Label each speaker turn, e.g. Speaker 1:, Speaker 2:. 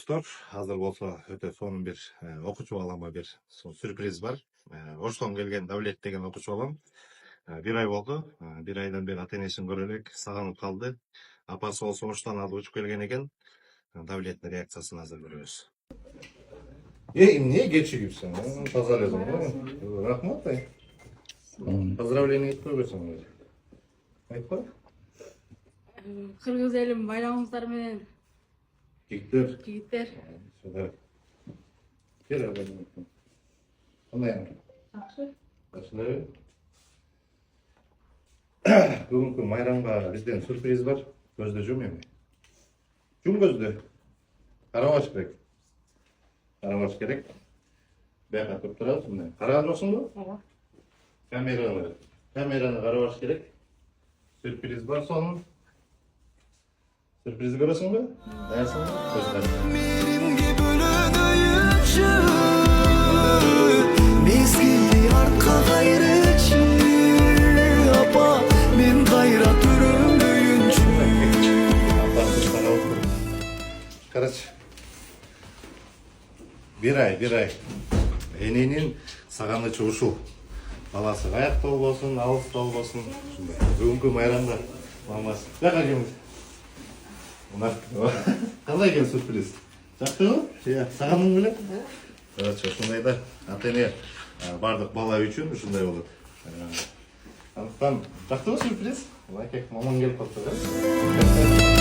Speaker 1: достор, азыр болсо өтө сонун бир окуучу балама бир сюрприз бар. Оштон келген Давлет деген окуучу балам. Бир ай болду. Бир айдан бери ата энесин көрө элек, сагынып калды. Апасы болсо Оштон алып учуп келген экен. Давлеттин реакциясын азыр көрөбүз. Эмне кечигипсиң? Таза элесиң. Рахмат. Поздравление айтып койбойсуң. Айтпа.
Speaker 2: Кыргыз элим байрамыңыздар менен.
Speaker 1: Жигиттер. Сюда. Кел, кандай?
Speaker 2: Жакшы.
Speaker 1: Жакшы. Бүгүнкү майрамга бизден сюрприз бар. Көздө жум эми. Жум көздө. Карабаш керек. Карабаш керек. Бияка туруп турабыз мына. Карап жатсыңбы?
Speaker 2: Ооба.
Speaker 1: Камераны карабаш керек. Сюрприз бар сонун. Sürprizi görüyorsun mu? Dersin mi?
Speaker 3: Merimge bölünüyünçü Mezgilli arka gayrıçı Apa men gayra türündüyünçü
Speaker 1: Karaç. Bir ay. Enenin sağanı çoğuşu. Balası ayakta olsun, ağızda olsun. Bugünkü mayramda. Maması. Baka gelmiş. Қалай екен сюрприз? Жақсы ма? Сағындың беле? Хорошо, ушундай да. Ата-эне бардык бала үчүн ушундай болот. Андыктан жактыбы сюрприз? Мамаң келип калды.